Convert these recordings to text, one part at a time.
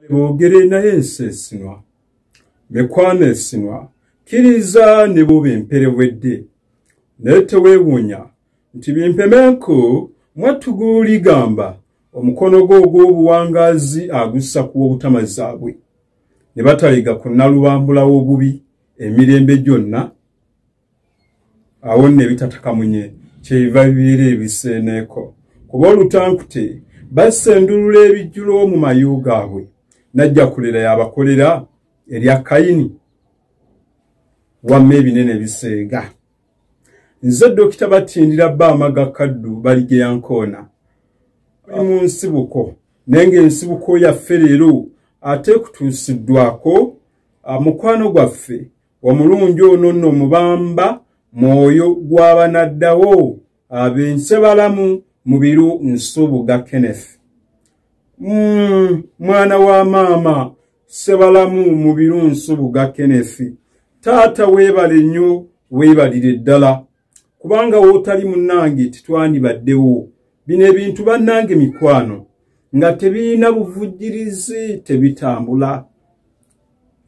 Bogere naye nsesinwa mekwana esinwa kiriza ne bube mperewedde naye teweewuunya nti bimpemenko mwatuguli gamba omukono gwo ogw'obuwangaazi agussa ku obutama zaabwe ne bataliga kunnalubambula w'obubi emirembe gyonna awo ne bitatakamunye kyebiva bibeera ebiseeneeko kuba olutankute basendulula ebijjulo mu mayu gaabwe najja kulera yabakolera erya Kayini wamma ebinene biseega. Nze Dokita Batindira Bamaga Kaddu Baligeya Nkoona mu nsibuko nenge ensibuko yaffe leero ate kutuusiddwako mukwano gwaffe omulungi ono nno mubamba mwoyo gw'abanaddawo ab'ensebalamu Mubiru Nsubuga Kenneth mwana wa maama Sebalamu Mubiru Nsubuga Kenneth taata weebale nnyo weebalire ddala kubanga wootali munnange titwandibaddewo bino ebintu bannange mikwano nga tebirina buvujjirizi tebitambula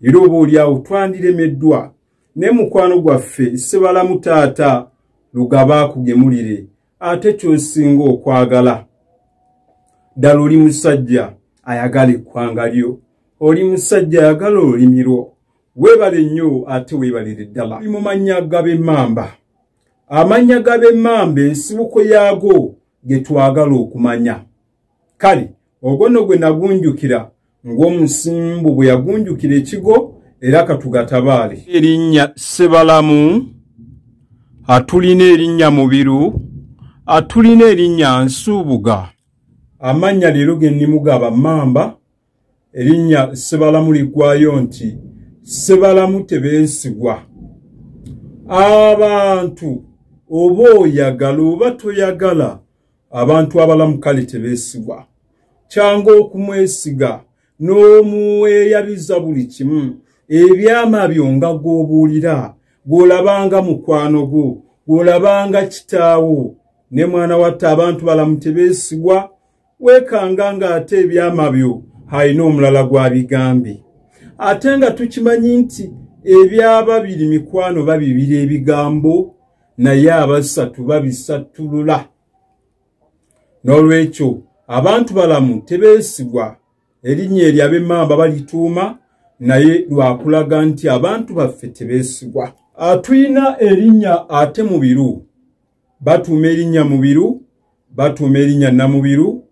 era oba oliawo twandiremeddwa ne mukwano gwaffe Sebalamu taata Lugaba akugemulire ate kyosinga okwagala ddala oli musajja ayagala eggwanga lyo oli musajja ayagala olulimi lwo weebale nnyo ate weebalire ddala mu mannya g'ab'emmamba amannya g'ab'emmamba ensibuko yaago ge twagala okumanya kale ogwo nno gwe nagunjukira ng'omusimbu bwe yagunjukira ekigo era katugatabaale erinnya Sebalamu atulina erinnya Mubiru atulina erinnya Nsubuga amannya leero ge nnimugaba mmamba erinnya Sebalamu liggwayo nti Sebalamu tebeesigwa abantu oba oyagala oba toyagala abantu abalamu kale tebeesigwa kyanga okumwesiga n'omuweeyabiza buli kimu ebyama byo nga gw'obuulira gw'olabanga mukwano gwo gw'olabanga kitaawo ne mwana watta abantu balamu tebeesigwa weekanga ng'ate ebyama byo alina omulala gw'abigambye ate nga tukimanyi nti ebyababiri mikwano babibira ebigambo naye abasatu babisattulula n'olwekyo abantu balamu tebeesigwa erinnya eryo ab'emmamba balituuma naye lwakulaga nti abantu baffe tebeesigwa tulina erinnya ate Mubiru batuuma erinnya Mubiru batuuma erinnya Namubiru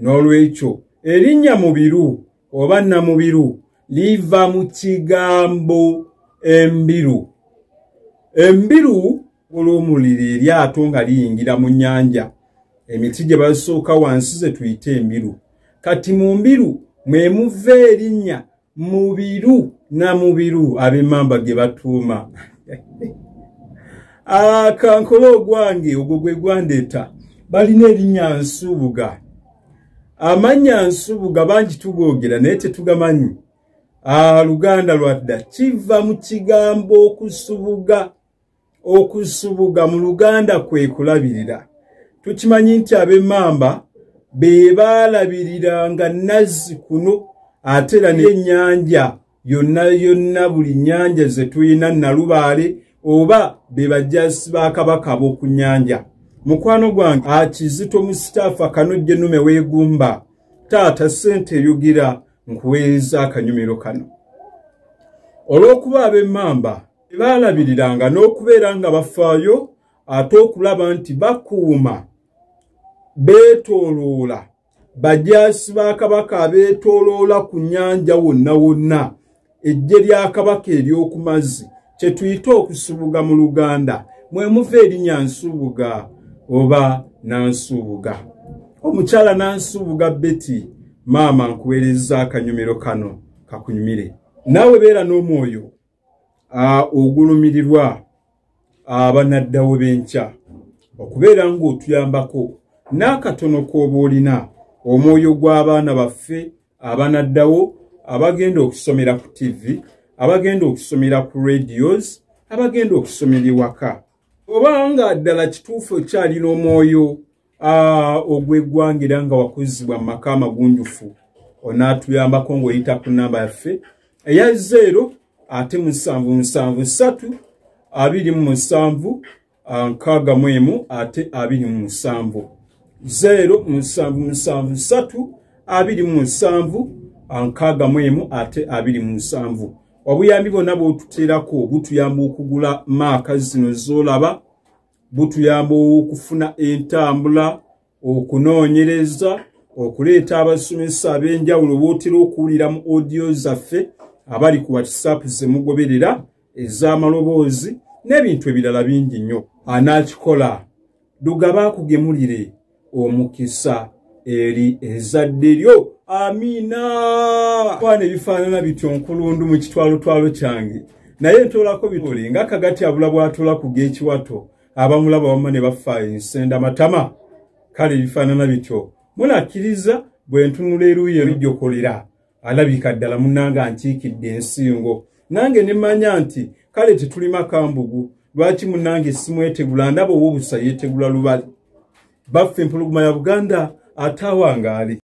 n'olwekyo erinnya Mubiru oba Namubiru liva mu kigambo embiru embiru olw'omuliro eryato nga liyingira mu nnyanja emiti gye basooka wansi ze tuyite embiru kati mu mbiru mwe muva erinnya Mubiru Namubiru ab'emmamba ge batuuma kankole ogwange ogwo gwe gwandeeta balina erinnya Nsubuga amannya Nsubuga bangi tugoogera naye tetugamanyi Luganda lwadda kiva mu kigambo okusubuga okusubuga mu Luganda kwe kulabirira tukimanyi nti ab'emmamba be baalabiriranga Nazzi kuno ate era n'ennyanja yonna yonna buli nnyanja ze tuyina Nalubaale oba be bajaasi ba Kabaka ab'oku nnyanja mukwano gwange Kizito Mustapha Kanojje Nnume weegumba taata ssente eyugira nkuweereza akanyumiro kano olw'okuba ab'emmamba baalabiriranga n'okubeera nga bafaayo ate okulaba nti bakuuma beetooloola bajaasi ba Kabaka abeetooloola ku nnyanja wonna wonna ejje lya Kabaka ery'oku mazzi kye tuyita okusubuga mu Luganda mwe muva erinnya Nsubuga oba Nansubuga omukyala Nansubuga Betty maama nkuweereza akanyumiro kano kakunyumire naawe beera n'omwoyo ogulumirirwa abanaddawo b'enkya okubeera ng'otuyambako n'akatono k'oba olina omwoyo gw'abaana baffe abanaddawo abagenda okusomera ku TV abagenda okusomera ku radios abagenda okusomera ewaka obanga ddala kituufu okyalina omwoyo ogw'eggwanga era nga wakuzibwa mu maka amagunjufu onatuyambako ng'oyita ku namba yaffe eya 0 ate 773 27 61 ate 27 0 773 27 ate 27. Obuyambi bonna bw'otuteerako butuyamba okugula maaka zino z'olaba, butuyamba okufuna entambula, okunoonyereza, okuleeta abasomesa ab'enjawulo bootera okuwulira mu audio zaffe abali ku WhatsApp ze mugoberera ez'amaloboozi n'ebintu ebirala bingi nnyo. Anaakikola Lugaba akugemulire omukisa eri ezzadde lyo. Amina. Kwana ebifaanana bityo nkulundu mu kitwalotwalo kyange naye ntoolako bitole nga Kagati abula bw'atoola ku g'ekiwato abamulaba wamma ne bafa ensenda matama. Kale ebifaanana bityo munakkiriza bwe ntunula eruuyi ebijjokolera alabika ddala munnanga nkiikidde ensingo nange ne mmanya nti kale tetulima kambugu lwaki munnange simwetegula ndaba ow'obusa yeetegula lubali baffe empologoma ya Buganda ataawangaale.